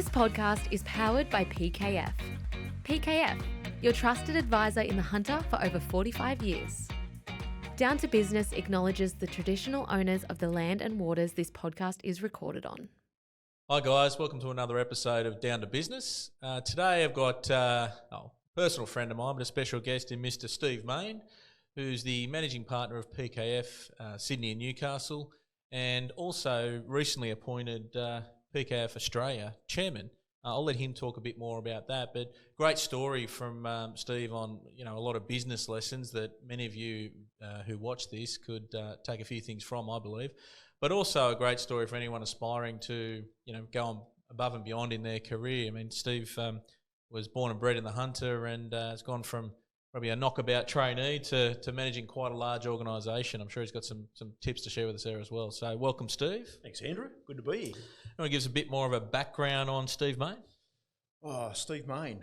This podcast is powered by PKF. PKF, your trusted advisor in the Hunter for over 45 years. Down to Business acknowledges the traditional owners of the land and waters this podcast is recorded on. Hi guys, welcome to another episode of Down to Business. Today I've got a personal friend of mine, but a special guest in Mr. Steve Meyn, who's the managing partner of PKF Sydney and Newcastle, and also recently appointed PKF Australia chairman. I'll let him talk a bit more about that, but great story from Steve on a lot of business lessons that many of you who watch this could take a few things from, I believe. But also a great story for anyone aspiring to go on above and beyond in their career. I mean, Steve was born and bred in the Hunter and has gone from probably a knockabout trainee to managing quite a large organisation. I'm sure he's got some tips to share with us there as well. So welcome, Steve. Thanks, Andrew. Good to be here. You want to give us a bit more of a background on Steve Meyn? Oh, Steve Meyn,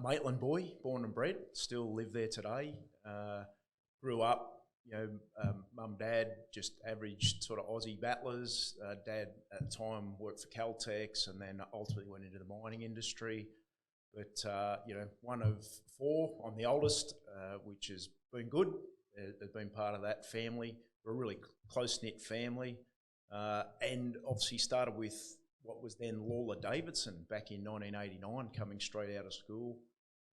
Maitland boy, born and bred, still live there today. Grew up, mum, dad, just average sort of Aussie battlers. Dad at the time worked for Caltex and then ultimately went into the mining industry. But, one of four, I'm the oldest, which has been good. Has been part of that family. We're a really close-knit family. And obviously started with what was then Lawler Davidson back in 1989, coming straight out of school.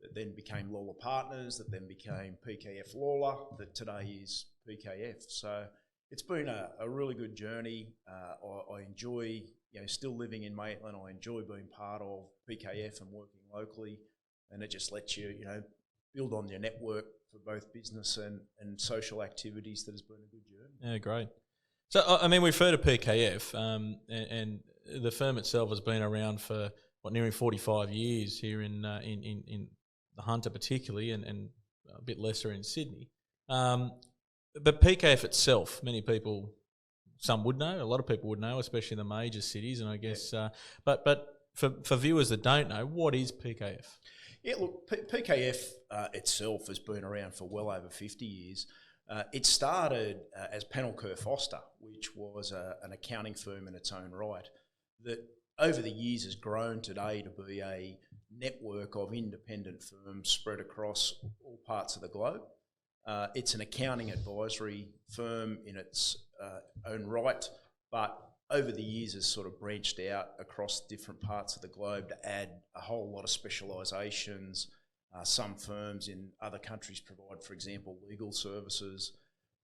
That then became Lawler Partners, that then became PKF Lawler, that today is PKF. So it's been a really good journey. I enjoy, still living in Maitland. I enjoy being part of PKF and working locally, and it just lets you, build on your network for both business and social activities. That has been a good journey. Yeah, great. So, I mean, we've heard of PKF, and the firm itself has been around for, nearly 45 years here in the Hunter particularly, and a bit lesser in Sydney. But PKF itself, many people, some would know, a lot of people would know, especially in the major cities, and I guess, but for viewers that don't know, what is PKF? Yeah, look, PKF itself has been around for well over 50 years. It started as Pennell Kerr Foster, which was an accounting firm in its own right, that over the years has grown today to be a network of independent firms spread across all parts of the globe. It's an accounting advisory firm in its own right, but over the years has sort of branched out across different parts of the globe to add a whole lot of specialisations. Some firms in other countries provide, for example, legal services.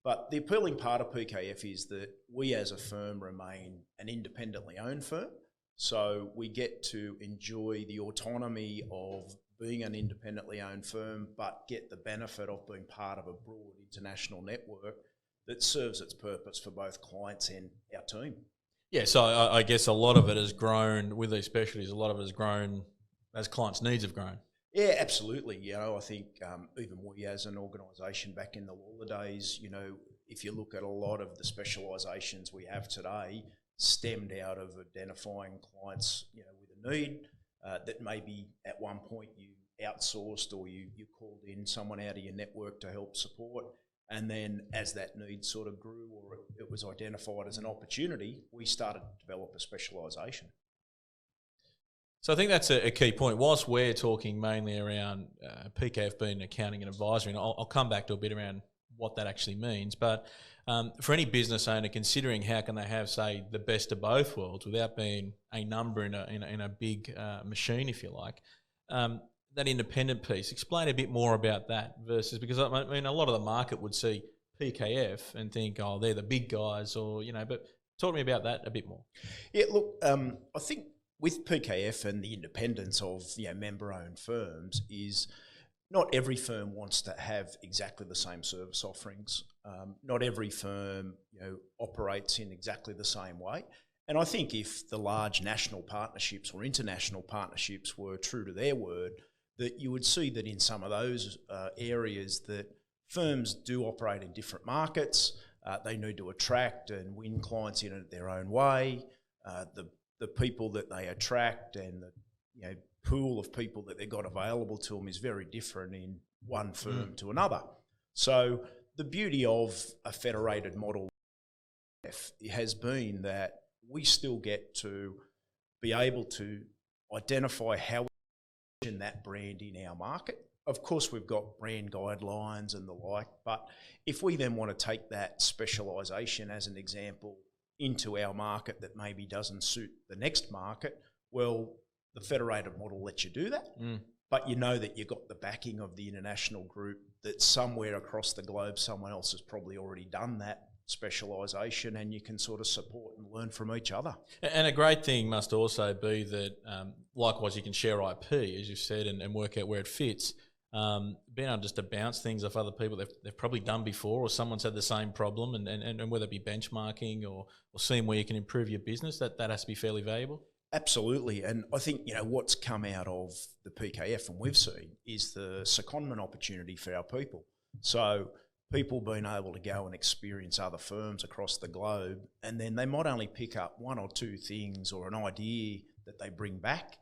But the appealing part of PKF is that we as a firm remain an independently owned firm. So we get to enjoy the autonomy of being an independently owned firm, but get the benefit of being part of a broad international network that serves its purpose for both clients and our team. Yeah, so I guess a lot of it has grown with these specialties. A lot of it has grown as clients' needs have grown. Yeah, absolutely. I think even we as an organisation back in the Lawler days, if you look at a lot of the specialisations we have today, stemmed out of identifying clients, with a need that maybe at one point you outsourced or you called in someone out of your network to help support. And then as that need sort of grew or it was identified as an opportunity, we started to develop a specialisation. So I think that's a key point. Whilst we're talking mainly around PKF being accounting and advisory, and I'll come back to a bit around what that actually means, but for any business owner considering how can they have, say, the best of both worlds without being a number in a big machine, if you like, that independent piece, explain a bit more about that versus, because I mean, a lot of the market would see PKF and think, oh, they're the big guys, or, but talk to me about that a bit more. Yeah, look, I think with PKF and the independence of member-owned firms is not every firm wants to have exactly the same service offerings. Not every firm operates in exactly the same way. And I think if the large national partnerships or international partnerships were true to their word, that you would see that in some of those areas that firms do operate in different markets. They need to attract and win clients in their own way. The people that they attract and the pool of people that they've got available to them is very different in one firm to another. So the beauty of a federated model has been that we still get to be able to identify how we position that brand in our market. Of course, we've got brand guidelines and the like, but if we then want to take that specialisation as an example into our market that maybe doesn't suit the next market, well, the federated model lets you do that. But you know that you've got the backing of the international group, that somewhere across the globe someone else has probably already done that specialisation, and you can sort of support and learn from each other. And a great thing must also be that, likewise, you can share IP, as you've said, and work out where it fits. Being able just to bounce things off other people they've probably done before, or someone's had the same problem, and whether it be benchmarking or seeing where you can improve your business, that has to be fairly valuable. Absolutely, and I think what's come out of the PKF, and we've seen, is the secondment opportunity for our people. So people being able to go and experience other firms across the globe, and then they might only pick up one or two things or an idea that they bring back,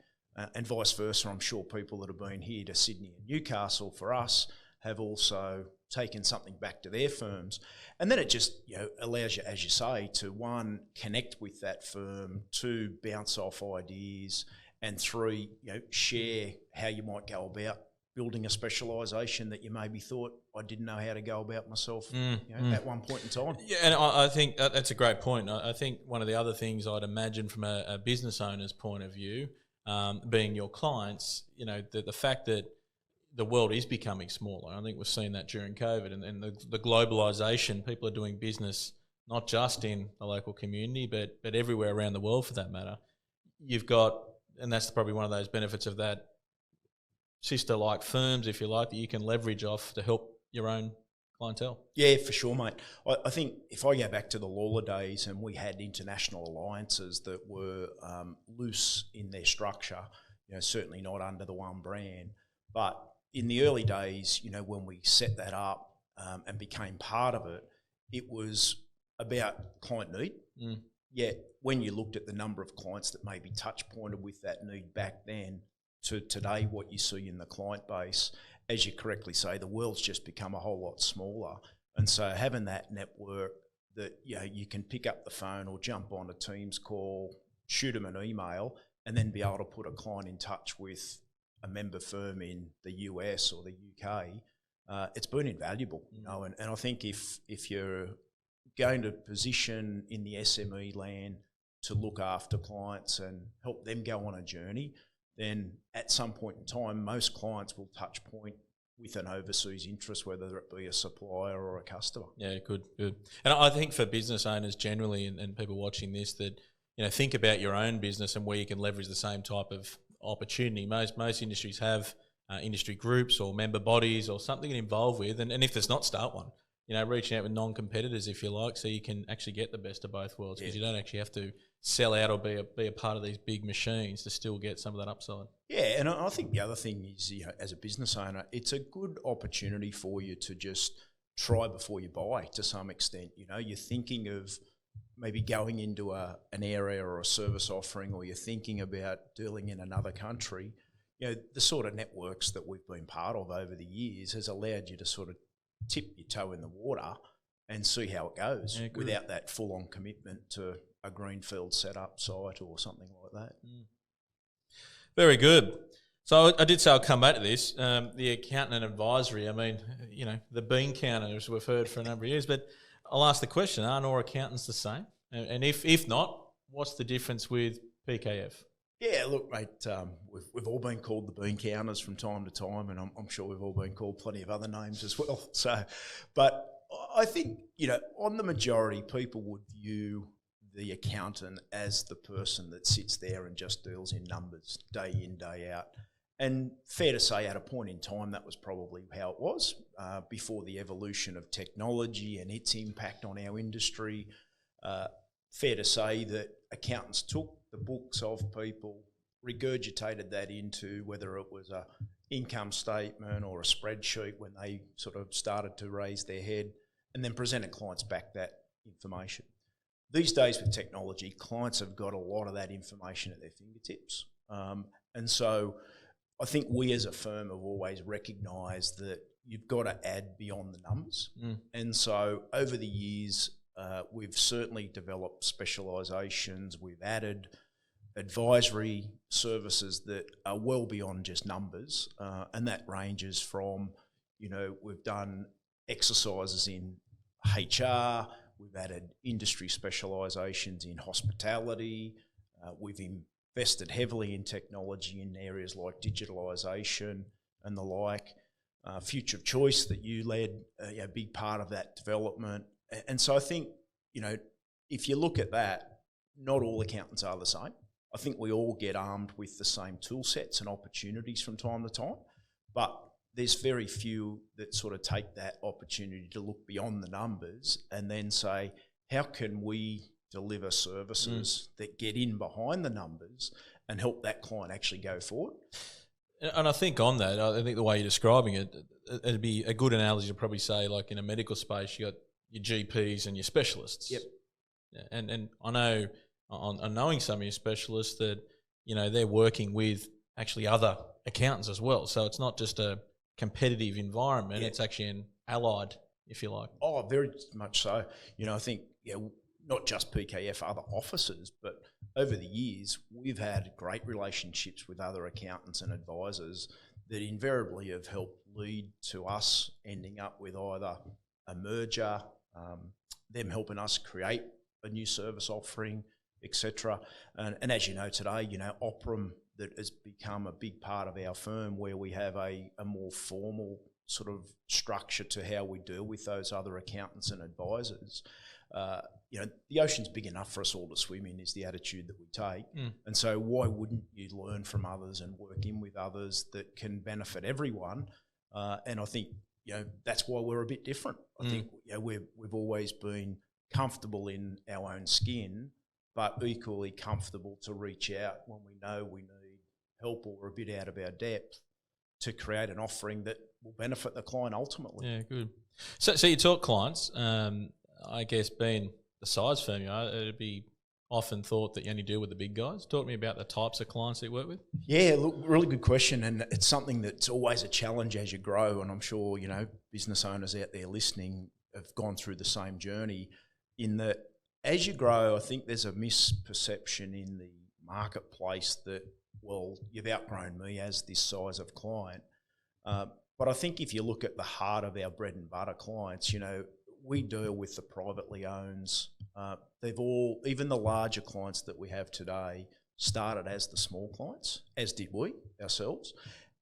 and vice versa. I'm sure people that have been here to Sydney and Newcastle for us have also taken something back to their firms. And then it just allows you, as you say, to one, connect with that firm, two, bounce off ideas, and three, share how you might go about building a specialisation that you maybe thought I didn't know how to go about myself at one point in time. Yeah, and I think that's a great point. I think one of the other things I'd imagine from a business owner's point of view, being your clients, the fact that the world is becoming smaller. I think we've seen that during COVID, and the globalisation. People are doing business not just in the local community, but everywhere around the world for that matter. You've got, and that's probably one of those benefits of that, sister-like firms, if you like, that you can leverage off to help your own clientele. Yeah, for sure, mate. I think if I go back to the Lawler days, and we had international alliances that were loose in their structure, certainly not under the one brand, but in the early days, when we set that up and became part of it, it was about client need. Yet when you looked at the number of clients that maybe touch pointed with that need back then to today, what you see in the client base, as you correctly say, the world's just become a whole lot smaller. And so having that network that you can pick up the phone or jump on a Teams call, shoot them an email, and then be able to put a client in touch with a member firm in the US or the UK, it's been invaluable. And I think if you're going to position in the SME land to look after clients and help them go on a journey, then at some point in time, most clients will touch point with an overseas interest, whether it be a supplier or a customer. Yeah, good. And I think for business owners generally, and people watching this, that think about your own business and where you can leverage the same type of opportunity. Most industries have industry groups or member bodies or something to involve with, and if there's not, start one. Reaching out with non-competitors, if you like, so you can actually get the best of both worlds, because you don't actually have to sell out or be a part of these big machines to still get some of that upside. Yeah, and I think the other thing is, as a business owner, it's a good opportunity for you to just try before you buy to some extent. You're thinking of maybe going into an area or a service offering, or you're thinking about dealing in another country. The sort of networks that we've been part of over the years has allowed you to sort of tip your toe in the water and see how it goes without that full-on commitment to a greenfield setup site or something like that. Very good. So I did say I'll come back to this. The accountant and advisory, I mean, the bean counters we've heard for a number of years, but I'll ask the question, aren't all accountants the same? And if not, what's the difference with PKF? Yeah, look, mate, we've all been called the bean counters from time to time, and I'm sure we've all been called plenty of other names as well. So, but I think, on the majority, people would view the accountant as the person that sits there and just deals in numbers day in, day out. And fair to say, at a point in time, that was probably how it was before the evolution of technology and its impact on our industry. Fair to say that accountants took the books of people, regurgitated that into whether it was a income statement or a spreadsheet when they sort of started to raise their head, and then presented clients back that information. These days with technology, clients have got a lot of that information at their fingertips. And so I think we as a firm have always recognised that you've got to add beyond the numbers. And so over the years, we've certainly developed specialisations. We've added advisory services that are well beyond just numbers, and that ranges from, we've done exercises in HR, we've added industry specialisations in hospitality, we've invested heavily in technology in areas like digitalisation and the like. Future of Choice that you led, a big part of that development. And so I think, if you look at that, not all accountants are the same. I think we all get armed with the same tool sets and opportunities from time to time, but there's very few that sort of take that opportunity to look beyond the numbers and then say, how can we deliver services that get in behind the numbers and help that client actually go forward? And I think on that, I think the way you're describing it, it'd be a good analogy to probably say, like in a medical space, you got your GPs and your specialists. Yep. And I know, on knowing some of your specialists, that they're working with actually other accountants as well. So it's not just a competitive environment; it's actually an allied, if you like. Oh, very much so. I think not just PKF, other offices, but over the years, we've had great relationships with other accountants and advisors that invariably have helped lead to us ending up with either a merger, them helping us create a new service offering, etc. And as you know today, Oprum, that has become a big part of our firm, where we have a more formal sort of structure to how we deal with those other accountants and advisors. The ocean's big enough for us all to swim in, is the attitude that we take. And so why wouldn't you learn from others and work in with others that can benefit everyone? And I think, that's why we're a bit different. I think we've always been comfortable in our own skin, but equally comfortable to reach out when we know we need help or we're a bit out of our depth to create an offering that will benefit the client ultimately. Yeah, good. So you talk clients, I guess being the size firm, it'd be often thought that you only deal with the big guys. Talk to me about the types of clients that you work with. Yeah, look, really good question, and it's something that's always a challenge as you grow, and I'm sure, business owners out there listening have gone through the same journey, in that as you grow, I think there's a misperception in the marketplace that, well, you've outgrown me as this size of client. But I think if you look at the heart of our bread and butter clients, we deal with the privately owns. Even the larger clients that we have today started as the small clients, as did we ourselves.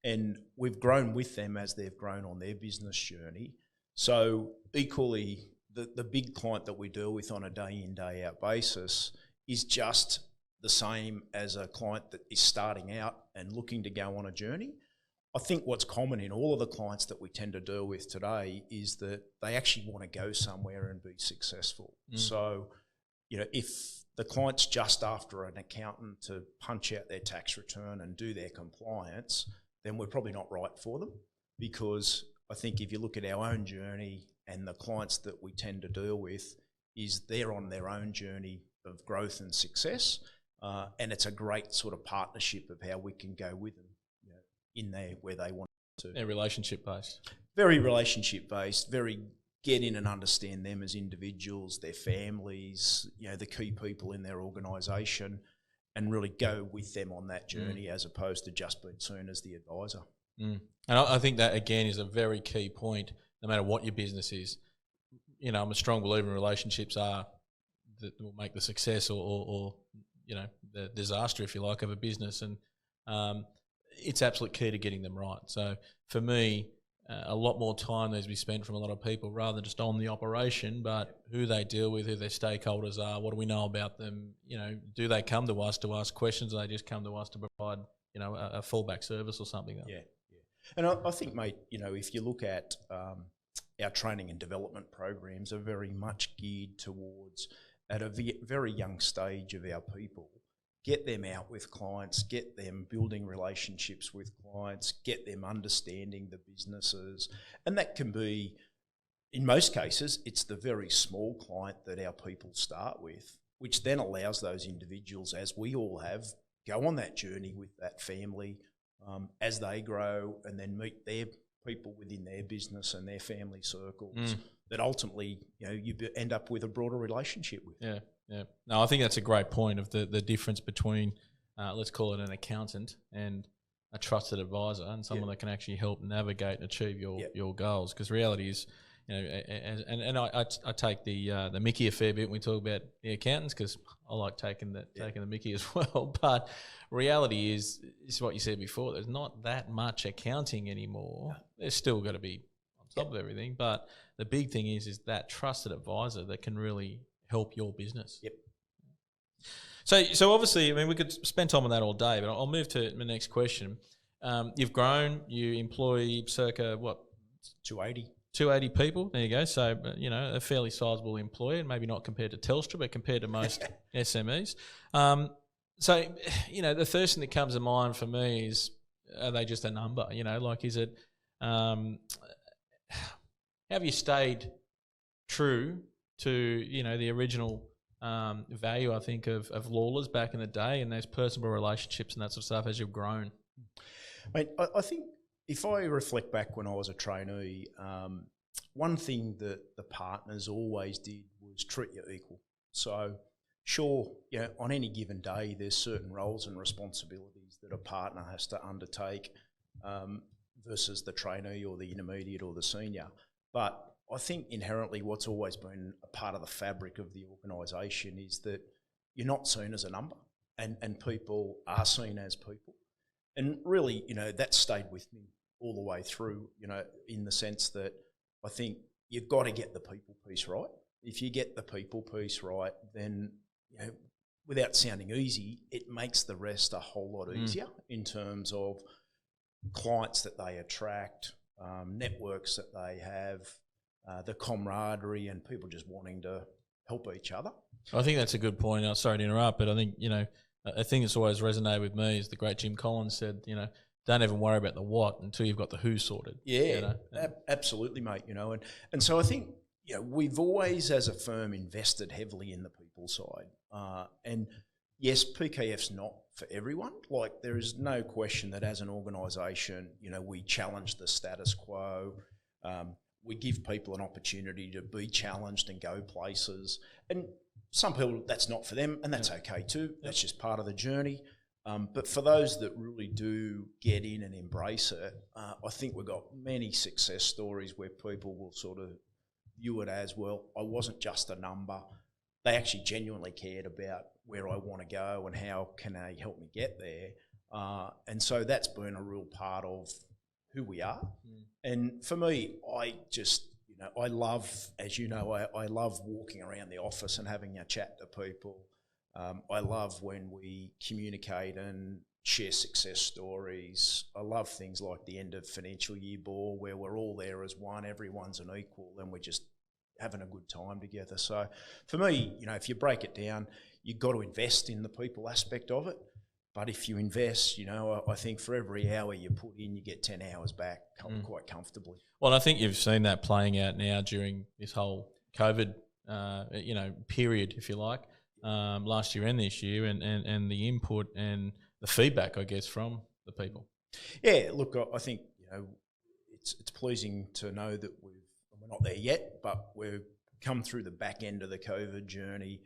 And we've grown with them as they've grown on their business journey. So equally, the big client that we deal with on a day in, day out basis is just the same as a client that is starting out and looking to go on a journey. I think what's common in all of the clients that we tend to deal with today is that they actually want to go somewhere and be successful. So, if the client's just after an accountant to punch out their tax return and do their compliance, then we're probably not right for them, because I think if you look at our own journey and the clients that we tend to deal with, is they're on their own journey of growth and success, and it's a great sort of partnership of how we can go with them in there where they want to. They're relationship based. Very relationship based, very get in and understand them as individuals, their families, the key people in their organisation, and really go with them on that journey as opposed to just being seen as the advisor. And I think that, again, is a very key point, no matter what your business is. I'm a strong believer in relationships that will make the success or the disaster, if you like, of a business. And it's absolute key to getting them right. So for me, a lot more time needs to be spent from a lot of people, rather than just on the operation, but who they deal with, who their stakeholders are, what do we know about them, do they come to us to ask questions, or they just come to us to provide, a fallback service or something? Yeah. And I think, mate, if you look at our training and development programs are very much geared towards, at a very young stage of our people, get them out with clients, get them building relationships with clients, get them understanding the businesses. And that can be, in most cases, it's the very small client that our people start with, which then allows those individuals, as we all have, go on that journey with that family as they grow, and then meet their people within their business and their family circles that ultimately, you end up with a broader relationship with. Yeah. No, I think that's a great point of the difference between let's call it an accountant and a trusted advisor and someone that can actually help navigate and achieve your goals. Because reality is, I take the Mickey a fair bit when we talk about the accountants, because I like taking the Mickey as well. But reality is what you said before. There's not that much accounting anymore. There's still got to be on top of everything, but the big thing is that trusted advisor that can really help your business. Yep. So obviously, I mean, we could spend time on that all day, but I'll move to my next question. You've grown. You employ circa, what? 280 people. There you go. So, a fairly sizable employer, maybe not compared to Telstra, but compared to most SMEs. So, the first thing that comes to mind for me is, are they just a number? Is it, have you stayed true to, the original value, I think, of Lawlers back in the day, and those personal relationships and that sort of stuff as you've grown? Mate, I think if I reflect back when I was a trainee, one thing that the partners always did was treat you equal. So sure, on any given day, there's certain roles and responsibilities that a partner has to undertake versus the trainee or the intermediate or the senior. But I think inherently what's always been a part of the fabric of the organisation is that you're not seen as a number, and people are seen as people. And really, that stayed with me all the way through, in the sense that I think you've got to get the people piece right. If you get the people piece right, then, without sounding easy, it makes the rest a whole lot easier in terms of clients that they attract, networks that they have, the camaraderie, and people just wanting to help each other. I think that's a good point. I'm sorry to interrupt, but I think, a thing that's always resonated with me is the great Jim Collins said, don't even worry about the what until you've got the who sorted. Yeah, absolutely, mate. And so I think, we've always, as a firm, invested heavily in the people side. And yes, PKF's not for everyone. Like, there is no question that as an organisation, we challenge the status quo. We give people an opportunity to be challenged and go places. And some people, that's not for them, and that's okay too. That's just part of the journey. But for those that really do get in and embrace it, I think we've got many success stories where people will sort of view it as, well, I wasn't just a number. They actually genuinely cared about where I want to go and how can they help me get there. And so that's been a real part of who we are. And for me, I just, I love, as I love walking around the office and having a chat to people. I love when we communicate and share success stories. I love things like the end of financial year ball, where we're all there as one, everyone's an equal, and we're just having a good time together. So for me, if you break it down, you've got to invest in the people aspect of it. But if you invest, I think for every hour you put in, you get 10 hours back quite comfortably. Well, I think you've seen that playing out now during this whole COVID, period, if you like, last year and this year, and the input and the feedback, I guess, from the people. Yeah, look, I think, it's pleasing to know that we're not there yet, but we've come through the back end of the COVID journey,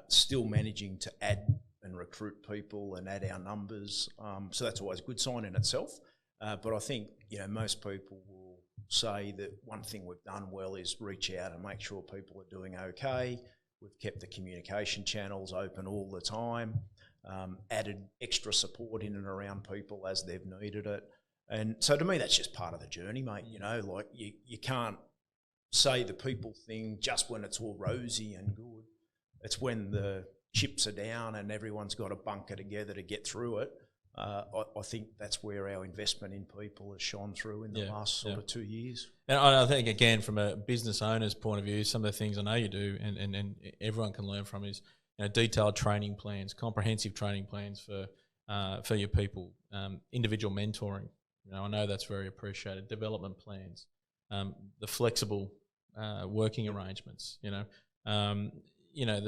still managing to add and recruit people and add our numbers. So that's always a good sign in itself. But I think, most people will say that one thing we've done well is reach out and make sure people are doing okay. We've kept the communication channels open all the time, added extra support in and around people as they've needed it. And so to me, that's just part of the journey, mate. Like you can't say the people thing just when it's all rosy and good. It's when the chips are down and everyone's got to bunker together to get through it. I think that's where our investment in people has shone through in the last sort of 2 years. And I think, again, from a business owner's point of view, some of the things I know you do and everyone can learn from is detailed training plans, comprehensive training plans for your people, individual mentoring. I know that's very appreciated. Development plans, the flexible working arrangements, the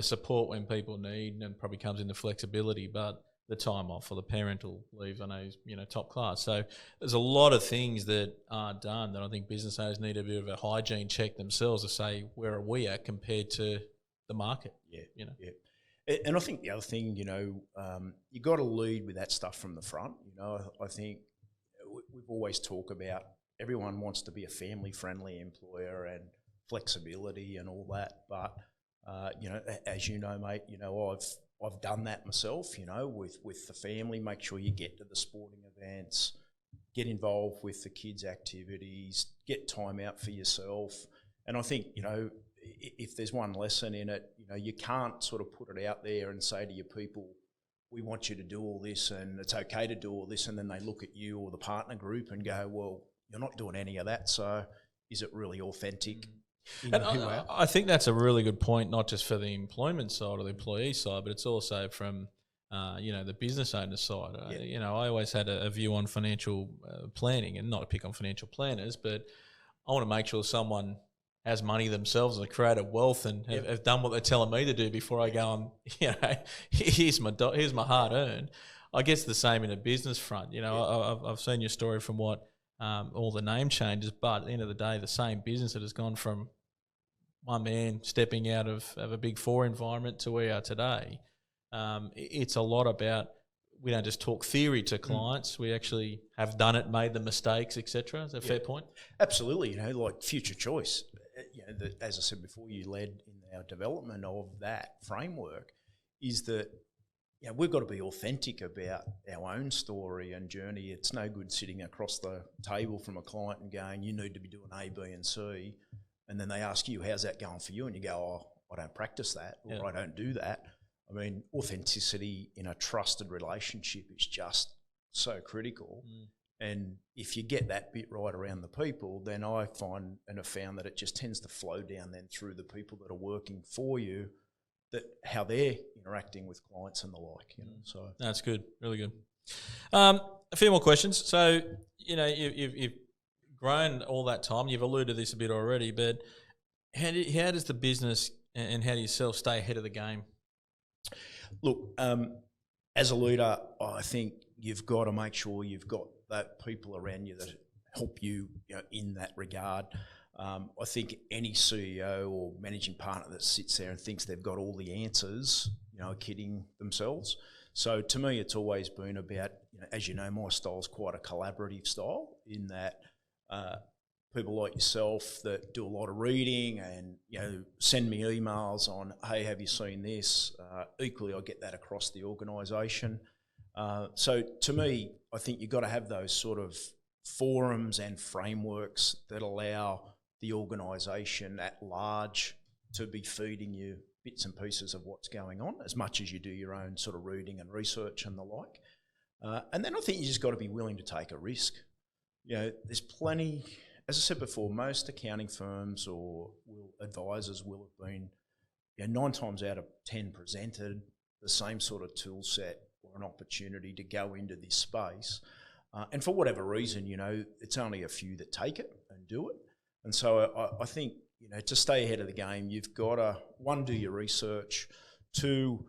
support when people need, and probably comes in the flexibility, but the time off or the parental leave, I know is, top class. So there's a lot of things that are done that I think business owners need a bit of a hygiene check themselves to say, where are we at compared to the market? Yeah. And I think the other thing, you got to lead with that stuff from the front. I think we've always talked about everyone wants to be a family-friendly employer and flexibility and all that. But, as you know, mate, I've done that myself, with the family. Make sure you get to the sporting events, get involved with the kids' activities, get time out for yourself. And I think, if there's one lesson in it, you can't sort of put it out there and say to your people, we want you to do all this and it's okay to do all this, and then they look at you or the partner group and go, well, you're not doing any of that, so is it really authentic? And I think that's a really good point, not just for the employment side or the employee side, but it's also from the business owner side. I always had a view on financial planning, and not to pick on financial planners, but I want to make sure someone has money themselves and created wealth and have done what they're telling me to do before I go and, here's my hard earned. I guess the same in a business front. I've seen your story from what all the name changes, but at the end of the day, the same business that has gone from one man stepping out of a Big Four environment to where we are today. It's a lot about, we don't just talk theory to clients. We actually have done it, made the mistakes, etc. Is that a fair point? Absolutely. Like future choice. As I said before, you led in our development of that framework, is that we've got to be authentic about our own story and journey. It's no good sitting across the table from a client and going, you need to be doing A, B and C, and then they ask you, how's that going for you? And you go, oh, I don't practice that, or I don't do that. I mean, authenticity in a trusted relationship is just so critical. And if you get that bit right around the people, then I find and have found that it just tends to flow down then through the people that are working for you, that how they're interacting with clients and the like. So that's good, really good. A few more questions. So you've grown all that time. You've alluded to this a bit already, but how does the business and how do yourself stay ahead of the game? Look, as a leader, I think you've got to make sure you've got that people around you that help you, in that regard. I think any CEO or managing partner that sits there and thinks they've got all the answers, are kidding themselves. So to me, it's always been about, as you know, my style is quite a collaborative style, in that people like yourself that do a lot of reading and, send me emails on, hey, have you seen this? Equally, I get that across the organisation. So to me, I think you've got to have those sort of forums and frameworks that allow the organisation at large to be feeding you bits and pieces of what's going on, as much as you do your own sort of reading and research and the like. And then I think you just got to be willing to take a risk. There's plenty, as I said before, most accounting firms or advisors will have been 9 times out of 10 presented the same sort of tool set or an opportunity to go into this space. And for whatever reason, it's only a few that take it and do it. And so I think, to stay ahead of the game, you've got to, 1, do your research, 2,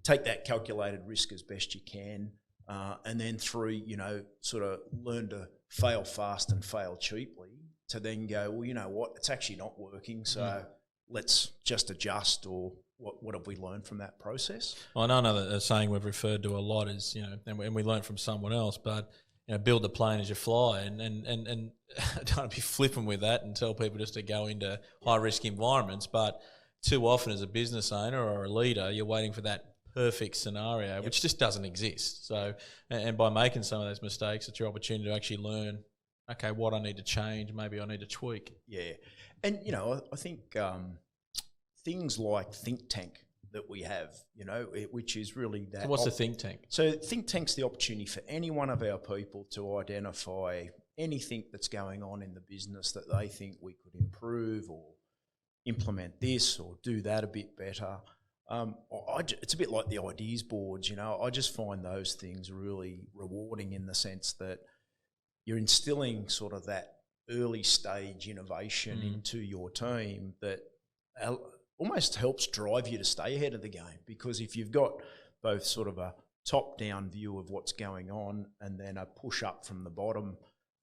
take that calculated risk as best you can, and then 3, sort of learn to fail fast and fail cheaply, to then go, well, you know what, it's actually not working, so let's just adjust, or what have we learned from that process? Well, I know that a saying we've referred to a lot is, and we learned from someone else, but build the plane as you fly, and don't be flippant with that and tell people just to go into high risk environments. But too often, as a business owner or a leader, you're waiting for that perfect scenario, which just doesn't exist. So, and by making some of those mistakes, it's your opportunity to actually learn, okay, what I need to change, maybe I need to tweak. Yeah, and I think things like think tank that we have, which is really that. So what's a think tank? So think tank's the opportunity for any one of our people to identify anything that's going on in the business that they think we could improve or implement this or do that a bit better. It's a bit like the ideas boards, I just find those things really rewarding, in the sense that you're instilling sort of that early stage innovation into your team that almost helps drive you to stay ahead of the game. Because if you've got both sort of a top-down view of what's going on and then a push up from the bottom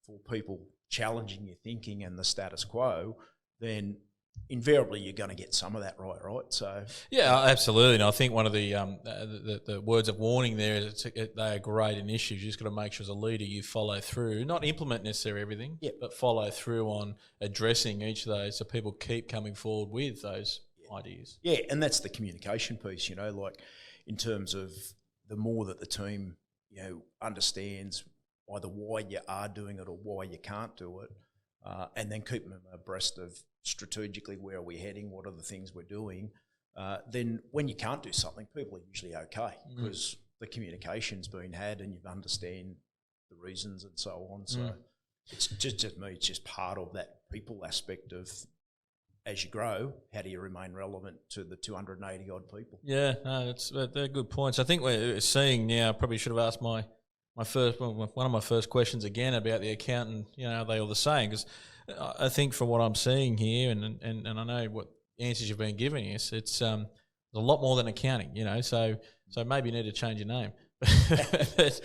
for people challenging your thinking and the status quo, then invariably you're going to get some of that right? So yeah, absolutely. And I think one of the words of warning there is they are great initiatives. You just got to make sure as a leader you follow through, not implement necessarily everything, but follow through on addressing each of those so people keep coming forward with those ideas. Yeah, and that's the communication piece, like in terms of the more that the team, understands either why you are doing it or why you can't do it, and then keep them abreast of strategically where are we heading, what are the things we're doing, then when you can't do something, people are usually okay because the communication's been had and you understand the reasons and so on. So it's just me, it's just part of that people aspect of, as you grow, how do you remain relevant to the 280 odd people? Yeah, no, they're good points. I think we're seeing now, probably should have asked one of my first questions again about the accountant, are they all the same? Because I think from what I'm seeing here, and I know what answers you've been giving us, it's a lot more than accounting, so maybe you need to change your name. But,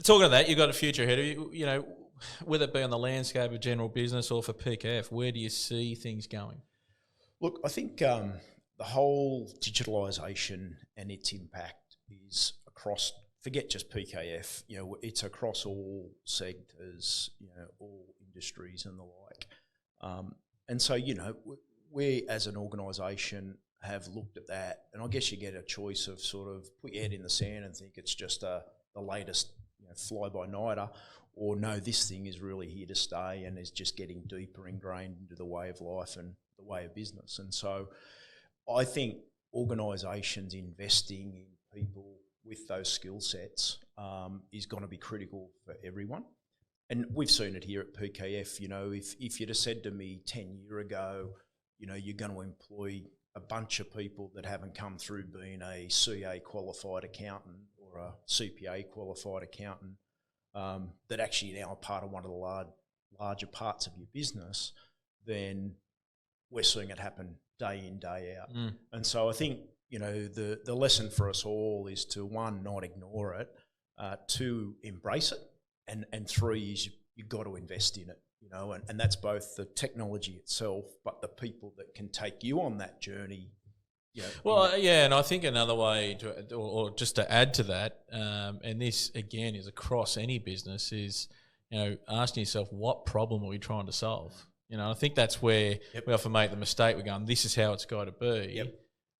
talking of that, you've got a future ahead of you, whether it be on the landscape of general business or for PKF, where do you see things going? Look, I think the whole digitalisation and its impact is across, forget just PKF, it's across all sectors, all industries and the like. And so, we as an organisation have looked at that, and I guess you get a choice of sort of put your head in the sand and think it's just the latest fly-by-nighter, or no, this thing is really here to stay and is just getting deeper ingrained into the way of life and the way of business. And so I think organisations investing in people with those skill sets is going to be critical for everyone. And we've seen it here at PKF, if you'd have said to me 10 years ago, you're going to employ a bunch of people that haven't come through being a CA qualified accountant or a CPA qualified accountant, that actually now are part of one of the larger parts of your business, then we're seeing it happen day in, day out. And so I think, the lesson for us all is to, one, not ignore it, two, embrace it, and three is you've got to invest in it, and that's both the technology itself, but the people that can take you on that journey. And I think another way or just to add to that, and this again is across any business, is asking yourself, what problem are we trying to solve? I think that's where we often make the mistake. We're going, this is how it's got to be.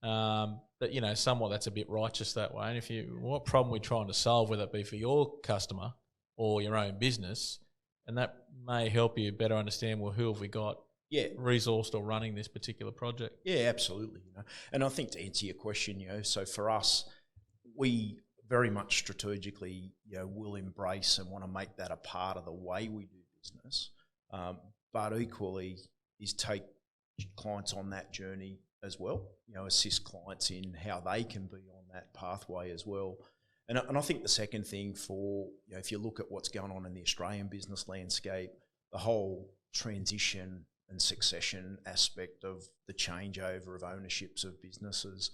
But somewhat that's a bit righteous that way. And what problem we're trying to solve, whether it be for your customer or your own business, and that may help you better understand, well, who have we got resourced or running this particular project? Yeah, absolutely. And I think to answer your question, so for us, we very much strategically, will embrace and want to make that a part of the way we do business, but equally is take clients on that journey as well, assist clients in how they can be on that pathway as well. And I think the second thing for, if you look at what's going on in the Australian business landscape, the whole transition and succession aspect of the changeover of ownerships of businesses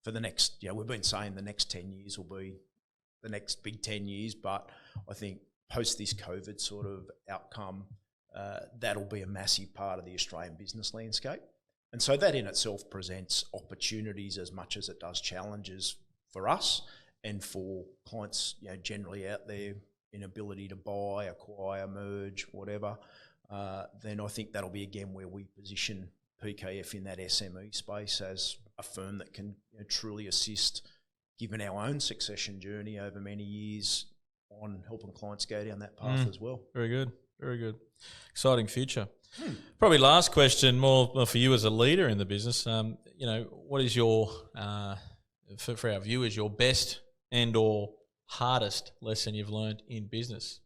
for the next, we've been saying the next 10 years will be the next big 10 years, but I think post this COVID sort of outcome, that'll be a massive part of the Australian business landscape. And so that in itself presents opportunities as much as it does challenges for us and for clients, generally out there in ability to buy, acquire, merge, whatever. Then I think that'll be again where we position PKF in that SME space as a firm that can truly assist, given our own succession journey over many years, on helping clients go down that path as well. Very good, very good. Exciting future. Probably last question, more for you as a leader in the business. What is your, for our viewers, your best and or hardest lesson you've learned in business?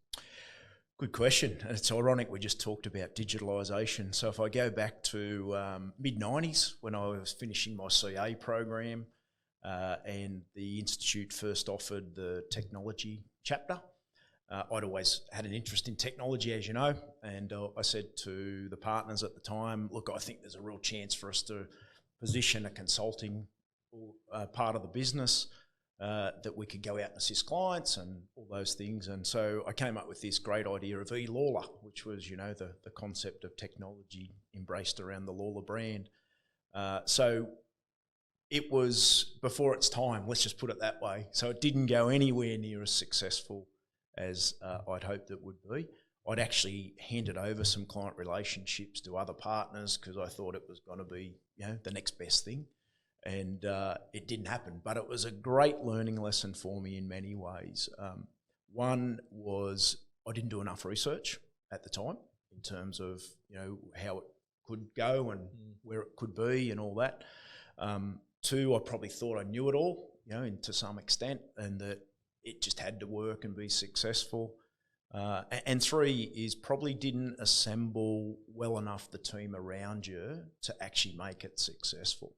Good question. And it's ironic we just talked about digitalisation. So if I go back to mid-90s when I was finishing my CA program and the Institute first offered the technology chapter, I'd always had an interest in technology, as you know, and I said to the partners at the time, look, I think there's a real chance for us to position a consulting part of the business that we could go out and assist clients and all those things. And so I came up with this great idea of e-Lawler, which was, the concept of technology embraced around the Lawler brand. So it was before its time, let's just put it that way. So it didn't go anywhere near as successful as I'd hoped it would be. I'd actually handed over some client relationships to other partners because I thought it was going to be, the next best thing. And it didn't happen, but it was a great learning lesson for me in many ways. One was I didn't do enough research at the time in terms of, how it could go and where it could be and all that. Two, I probably thought I knew it all, and to some extent, and that it just had to work and be successful. And three is probably didn't assemble well enough the team around you to actually make it successful.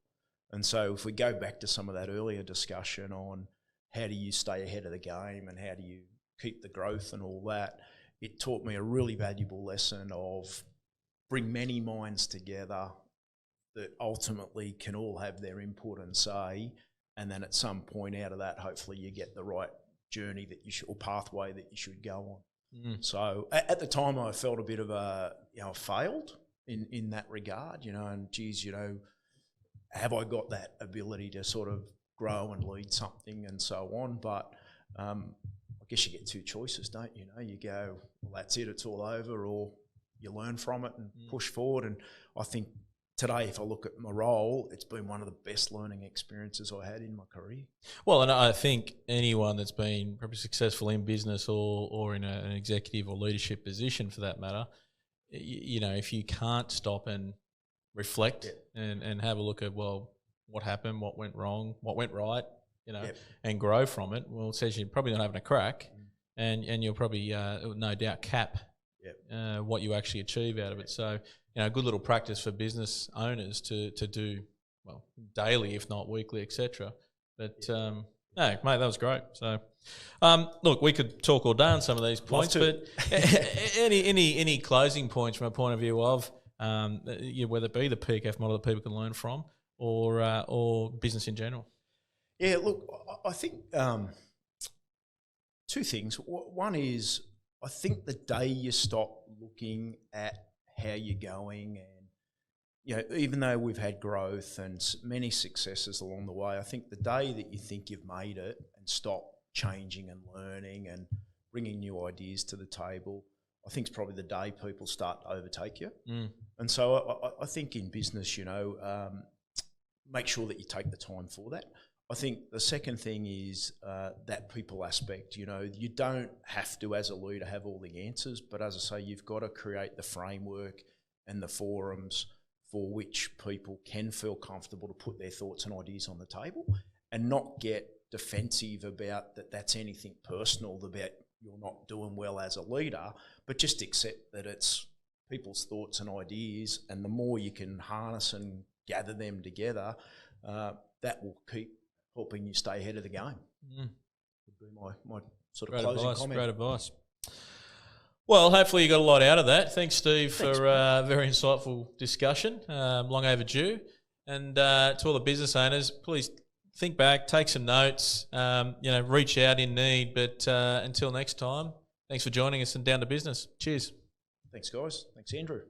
And so if we go back to some of that earlier discussion on how do you stay ahead of the game and how do you keep the growth and all that, it taught me a really valuable lesson of bring many minds together that ultimately can all have their input and say, and then at some point out of that, hopefully you get the right journey that you should, or pathway that you should go on. So at the time I felt a bit of I failed in that regard, and geez, have I got that ability to sort of grow and lead something and so on? But I guess you get two choices, don't you? You go, well, that's it, it's all over, or you learn from it and push forward. And I think today, if I look at my role, it's been one of the best learning experiences I had in my career. Well, and I think anyone that's been probably successful in business or in an executive or leadership position for that matter, if you can't stop and reflect and have a look at, well, what happened, what went wrong, what went right, and grow from it, well, it says you're probably not having a crack and you'll probably, no doubt, cap what you actually achieve out of it. So, a good little practice for business owners to do, well, daily, if not weekly, etc. But, no, mate, that was great. So, look, we could talk all day on some of these points, but any closing points from a point of view of, whether it be the PKF model that people can learn from or business in general? Yeah, look, I think two things. One is I think the day you stop looking at how you're going and, even though we've had growth and many successes along the way, I think the day that you think you've made it and stop changing and learning and bringing new ideas to the table, I think it's probably the day people start to overtake you. And so I think in business, make sure that you take the time for that. I think the second thing is that people aspect. You don't have to, as a leader, have all the answers, but as I say, you've got to create the framework and the forums for which people can feel comfortable to put their thoughts and ideas on the table and not get defensive about that's anything personal about you're not doing well as a leader, but just accept that it's people's thoughts and ideas, and the more you can harness and gather them together, that will keep helping you stay ahead of the game. Would be my sort of closing comment. Great advice. Well, hopefully you got a lot out of that. Thanks, Steve, for a very insightful discussion, long overdue. And to all the business owners, please think back, take some notes, reach out in need. But until next time, thanks for joining us and Down to Business. Cheers. Thanks, guys. Thanks, Andrew.